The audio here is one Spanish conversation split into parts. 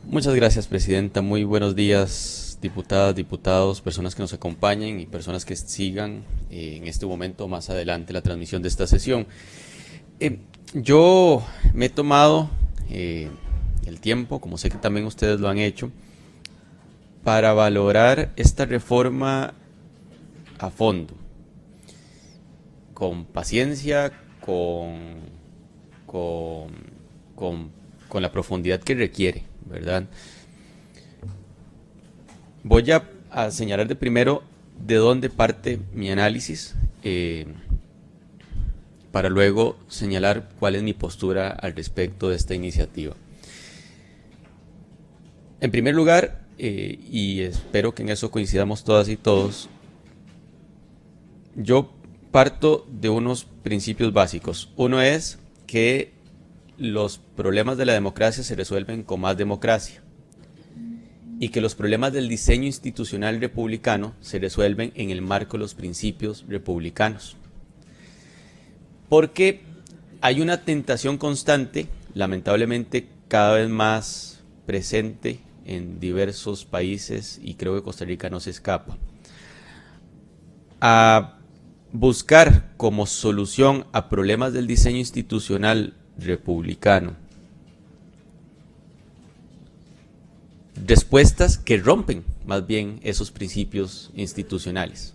Muchas gracias, Presidenta. Muy buenos días, diputadas, diputados, personas que nos acompañen y personas que sigan en este momento más adelante la transmisión de esta sesión. Yo me he tomado el tiempo, como sé que también ustedes lo han hecho, para valorar esta reforma a fondo, con paciencia, con, con, con la profundidad que requiere, ¿verdad? Voy a señalar de primero de dónde parte mi análisis, para luego señalar cuál es mi postura al respecto de esta iniciativa. En primer lugar, y espero que en eso coincidamos todas y todos, yo parto de unos principios básicos. Uno es que los problemas de la democracia se resuelven con más democracia y que los problemas del diseño institucional republicano se resuelven en el marco de los principios republicanos. Porque hay una tentación constante, lamentablemente cada vez más presente en diversos países, y creo que Costa Rica no se escapa, a buscar como solución a problemas del diseño institucional republicano respuestas que rompen más bien esos principios institucionales.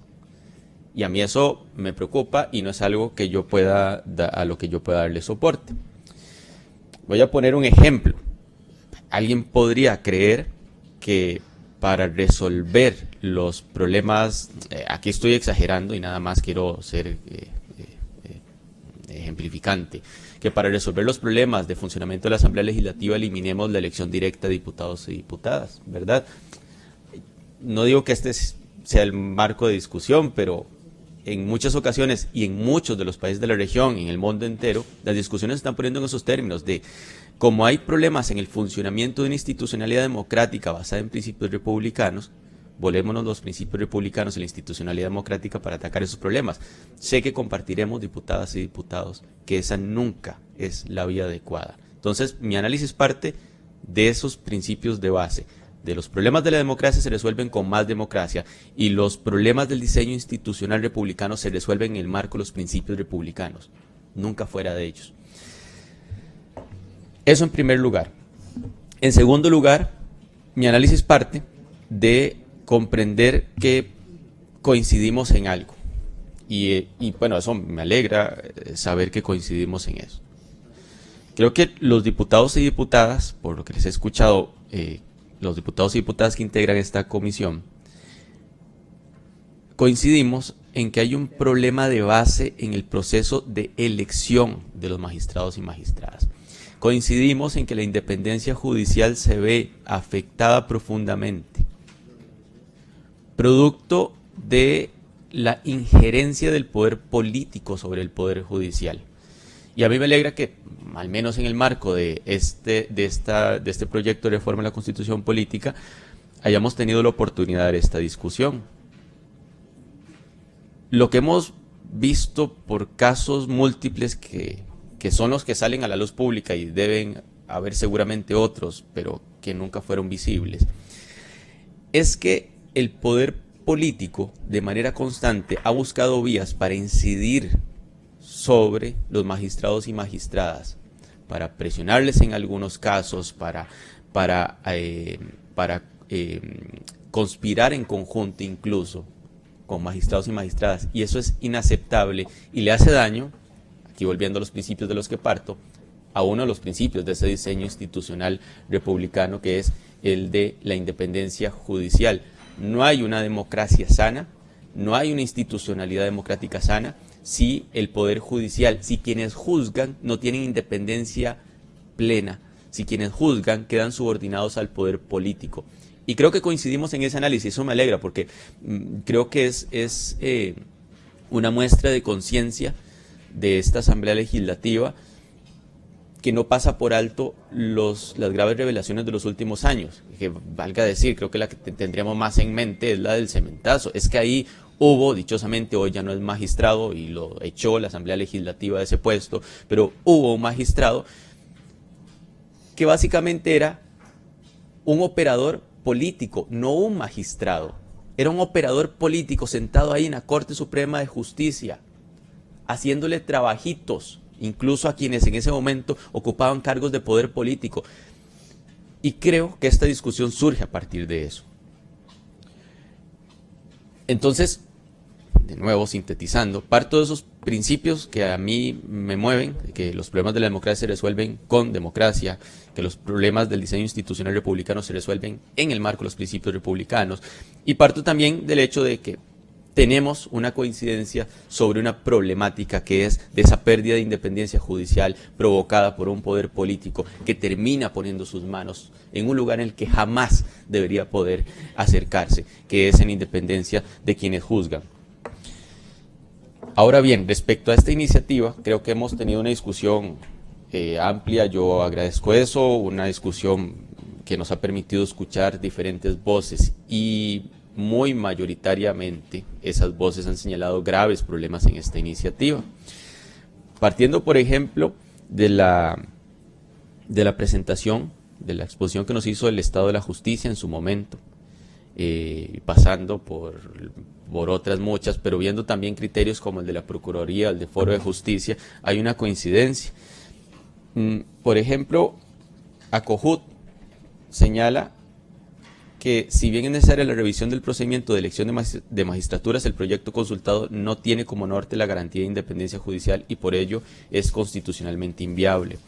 Y a mí eso me preocupa y no es algo que yo pueda a lo que yo pueda darle soporte. Voy a poner un ejemplo. Alguien podría creer que para resolver los problemas, aquí estoy exagerando y nada más quiero ser ejemplificante, que para resolver los problemas de funcionamiento de la Asamblea Legislativa eliminemos la elección directa de diputados y diputadas, ¿verdad? No digo que este sea el marco de discusión, pero en muchas ocasiones y en muchos de los países de la región, en el mundo entero, las discusiones se están poniendo en esos términos de como hay problemas en el funcionamiento de una institucionalidad democrática basada en principios republicanos, volémonos los principios republicanos y la institucionalidad democrática para atacar esos problemas. Sé que compartiremos, diputadas y diputados, que esa nunca es la vía adecuada. Entonces, mi análisis parte de esos principios de base. De los problemas de la democracia se resuelven con más democracia y los problemas del diseño institucional republicano se resuelven en el marco de los principios republicanos, nunca fuera de ellos. Eso en primer lugar. En segundo lugar, mi análisis parte de comprender que coincidimos en algo. Y bueno, eso me alegra saber que coincidimos en eso. Creo que los diputados y diputadas, por lo que les he escuchado, los diputados y diputadas que integran esta comisión, coincidimos en que hay un problema de base en el proceso de elección de los magistrados y magistradas. Coincidimos en que la independencia judicial se ve afectada profundamente, producto de la injerencia del poder político sobre el poder judicial. Y a mí me alegra que, al menos en el marco de este proyecto de reforma de la Constitución Política, hayamos tenido la oportunidad de dar esta discusión. Lo que hemos visto por casos múltiples que son los que salen a la luz pública y deben haber seguramente otros, pero que nunca fueron visibles, es que el poder político de manera constante ha buscado vías para incidir sobre los magistrados y magistradas, para presionarles en algunos casos, para conspirar en conjunto incluso con magistrados y magistradas, y eso es inaceptable y le hace daño, aquí volviendo a los principios de los que parto, a uno de los principios de ese diseño institucional republicano, que es el de la independencia judicial. No hay una democracia sana, no hay una institucionalidad democrática sana si el poder judicial, si quienes juzgan no tienen independencia plena, si quienes juzgan quedan subordinados al poder político. Y creo que coincidimos en ese análisis, eso me alegra porque creo que es una muestra de conciencia de esta Asamblea Legislativa que no pasa por alto las graves revelaciones de los últimos años. Que valga decir, creo que la que tendríamos más en mente es la del cementazo. Es que ahí hubo, dichosamente hoy ya no es magistrado y lo echó la Asamblea Legislativa de ese puesto, pero hubo un magistrado que básicamente era un operador político, no un magistrado. Era un operador político sentado ahí en la Corte Suprema de Justicia, haciéndole trabajitos, incluso a quienes en ese momento ocupaban cargos de poder político. Y creo que esta discusión surge a partir de eso. Entonces, de nuevo, sintetizando, parto de esos principios que a mí me mueven, que los problemas de la democracia se resuelven con democracia, que los problemas del diseño institucional republicano se resuelven en el marco de los principios republicanos, y parto también del hecho de que tenemos una coincidencia sobre una problemática que es de esa pérdida de independencia judicial provocada por un poder político que termina poniendo sus manos en un lugar en el que jamás debería poder acercarse, que es en independencia de quienes juzgan. Ahora bien, respecto a esta iniciativa, creo que hemos tenido una discusión amplia, yo agradezco eso, una discusión que nos ha permitido escuchar diferentes voces y muy mayoritariamente esas voces han señalado graves problemas en esta iniciativa. Partiendo, por ejemplo, de la presentación, de la exposición que nos hizo el Estado de la Justicia en su momento, pasando por otras muchas, pero viendo también criterios como el de la Procuraduría, el de Foro de Justicia, hay una coincidencia. Por ejemplo, ACOJUT señala que si bien es necesaria la revisión del procedimiento de elección de magistraturas, el proyecto consultado no tiene como norte la garantía de independencia judicial y por ello es constitucionalmente inviable.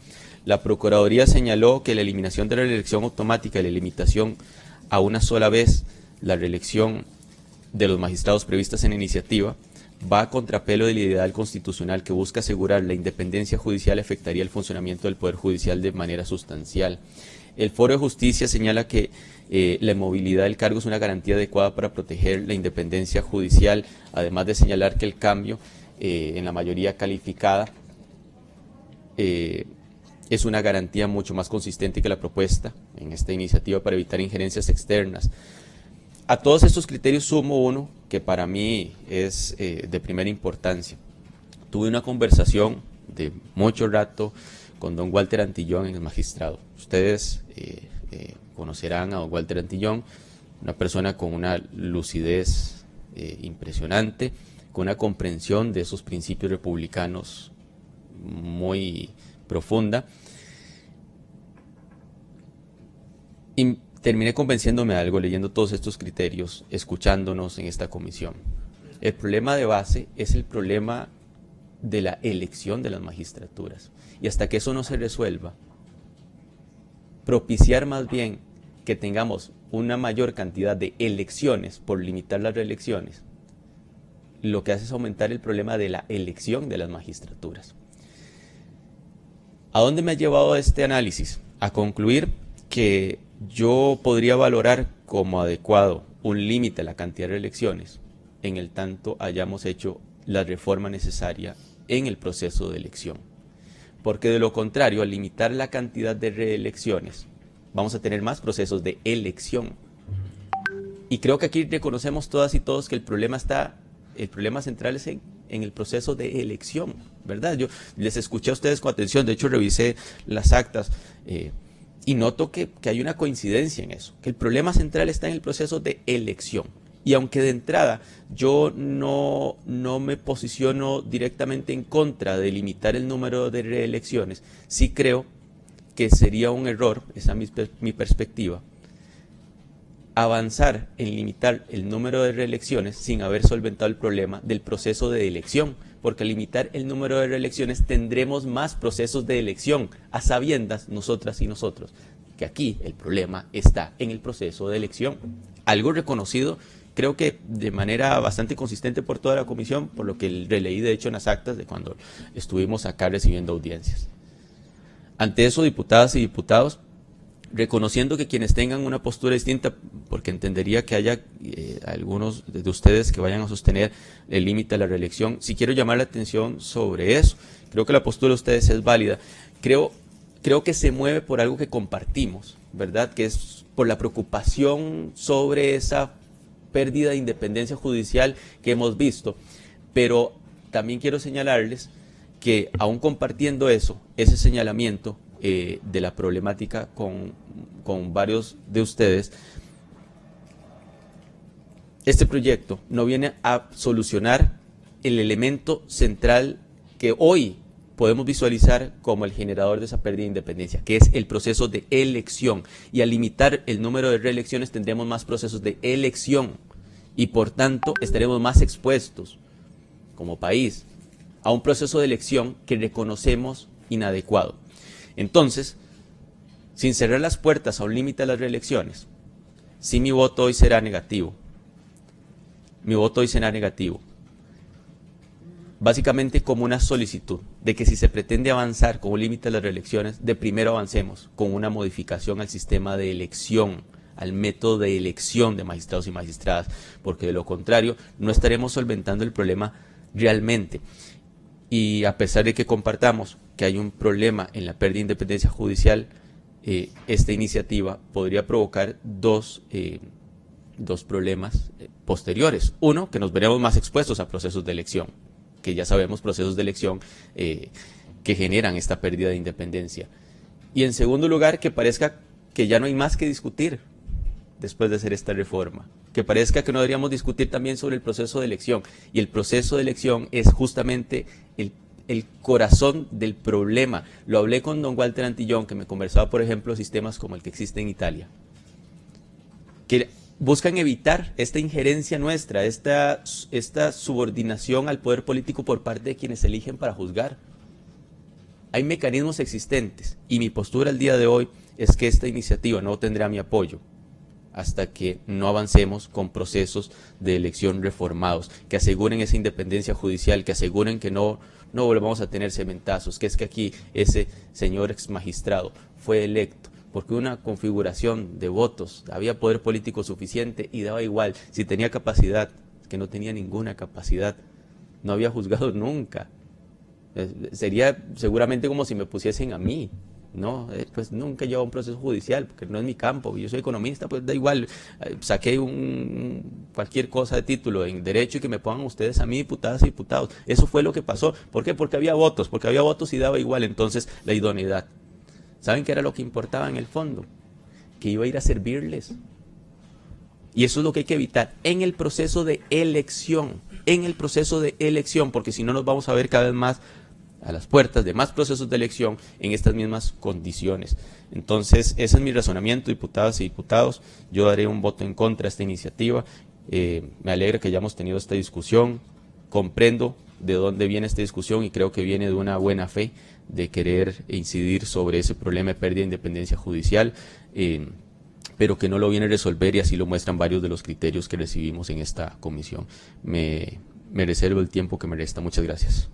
La Procuraduría señaló que la eliminación de la reelección automática y la limitación a una sola vez la reelección de los magistrados previstas en la iniciativa va a contrapelo del ideal constitucional que busca asegurar la independencia judicial, afectaría el funcionamiento del Poder Judicial de manera sustancial. El Foro de Justicia señala que la inmovilidad del cargo es una garantía adecuada para proteger la independencia judicial, además de señalar que el cambio en la mayoría calificada es una garantía mucho más consistente que la propuesta en esta iniciativa para evitar injerencias externas. A todos estos criterios sumo uno que para mí es de primera importancia. Tuve una conversación de mucho rato con don Walter Antillón, el magistrado. Ustedes conocerán a don Walter Antillón, una persona con una lucidez impresionante, con una comprensión de esos principios republicanos muy profunda. Y terminé convenciéndome de algo leyendo todos estos criterios, escuchándonos en esta comisión. El problema de base es el problema de la elección de las magistraturas. Y hasta que eso no se resuelva, propiciar más bien que tengamos una mayor cantidad de elecciones por limitar las reelecciones, lo que hace es aumentar el problema de la elección de las magistraturas. ¿A dónde me ha llevado este análisis? A concluir que yo podría valorar como adecuado un límite a la cantidad de reelecciones en el tanto hayamos hecho la reforma necesaria en el proceso de elección. Porque de lo contrario, al limitar la cantidad de reelecciones, vamos a tener más procesos de elección. Y creo que aquí reconocemos todas y todos que el problema central es en el proceso de elección, ¿verdad? Yo les escuché a ustedes con atención, de hecho revisé las actas y noto que hay una coincidencia en eso, que el problema central está en el proceso de elección. Y aunque de entrada yo no me posiciono directamente en contra de limitar el número de reelecciones, sí creo que sería un error, esa es mi perspectiva, avanzar en limitar el número de reelecciones sin haber solventado el problema del proceso de elección, porque al limitar el número de reelecciones tendremos más procesos de elección, a sabiendas nosotras y nosotros, que aquí el problema está en el proceso de elección. Algo reconocido, creo que de manera bastante consistente por toda la comisión, por lo que releí de hecho en las actas de cuando estuvimos acá recibiendo audiencias. Ante eso, diputadas y diputados, reconociendo que quienes tengan una postura distinta, porque entendería que haya algunos de ustedes que vayan a sostener el límite a la reelección, sí quiero llamar la atención sobre eso. Creo que la postura de ustedes es válida. Creo que se mueve por algo que compartimos, ¿verdad? Que es por la preocupación sobre esa pérdida de independencia judicial que hemos visto. Pero también quiero señalarles que aún compartiendo eso, ese señalamiento, de la problemática con varios de ustedes. Este proyecto no viene a solucionar el elemento central que hoy podemos visualizar como el generador de esa pérdida de independencia, que es el proceso de elección. Y al limitar el número de reelecciones tendremos más procesos de elección y por tanto estaremos más expuestos como país a un proceso de elección que reconocemos inadecuado. Entonces, sin cerrar las puertas a un límite a las reelecciones, sí mi voto hoy será negativo. Mi voto hoy será negativo. Básicamente como una solicitud de que si se pretende avanzar con un límite a las reelecciones, de primero avancemos con una modificación al sistema de elección, al método de elección de magistrados y magistradas, porque de lo contrario no estaremos solventando el problema realmente. Y a pesar de que compartamos que hay un problema en la pérdida de independencia judicial, esta iniciativa podría provocar dos problemas posteriores. Uno, que nos veremos más expuestos a procesos de elección, que ya sabemos procesos de elección que generan esta pérdida de independencia. Y en segundo lugar, que parezca que ya no hay más que discutir después de hacer esta reforma, que parezca que no deberíamos discutir también sobre el proceso de elección. Y el proceso de elección es justamente el corazón del problema. Lo hablé con don Walter Antillón, que me conversaba, por ejemplo, sistemas como el que existe en Italia, que buscan evitar esta injerencia nuestra, esta subordinación al poder político por parte de quienes eligen para juzgar. Hay mecanismos existentes y mi postura al día de hoy es que esta iniciativa no tendrá mi apoyo hasta que no avancemos con procesos de elección reformados, que aseguren esa independencia judicial, que aseguren que no volvamos a tener cementazos, que es que aquí ese señor ex magistrado fue electo porque una configuración de votos, había poder político suficiente y daba igual si tenía capacidad, que no tenía ninguna capacidad, no había juzgado nunca. Sería seguramente como si me pusiesen a mí, ¿no? Pues nunca he llevado un proceso judicial, porque no es mi campo, yo soy economista, pues da igual, saqué cualquier cosa de título en derecho y que me pongan ustedes a mí, diputadas y diputados. Eso fue lo que pasó. ¿Por qué? Porque había votos y daba igual, entonces la idoneidad. ¿Saben qué era lo que importaba en el fondo? Que iba a ir a servirles. Y eso es lo que hay que evitar en el proceso de elección, porque si no nos vamos a ver cada vez más a las puertas de más procesos de elección en estas mismas condiciones. Entonces, ese es mi razonamiento, diputadas y diputados. Yo daré un voto en contra de esta iniciativa. Me alegra que hayamos tenido esta discusión. Comprendo de dónde viene esta discusión y creo que viene de una buena fe de querer incidir sobre ese problema de pérdida de independencia judicial, pero que no lo viene a resolver, y así lo muestran varios de los criterios que recibimos en esta comisión. Me reservo el tiempo que me resta. Muchas gracias.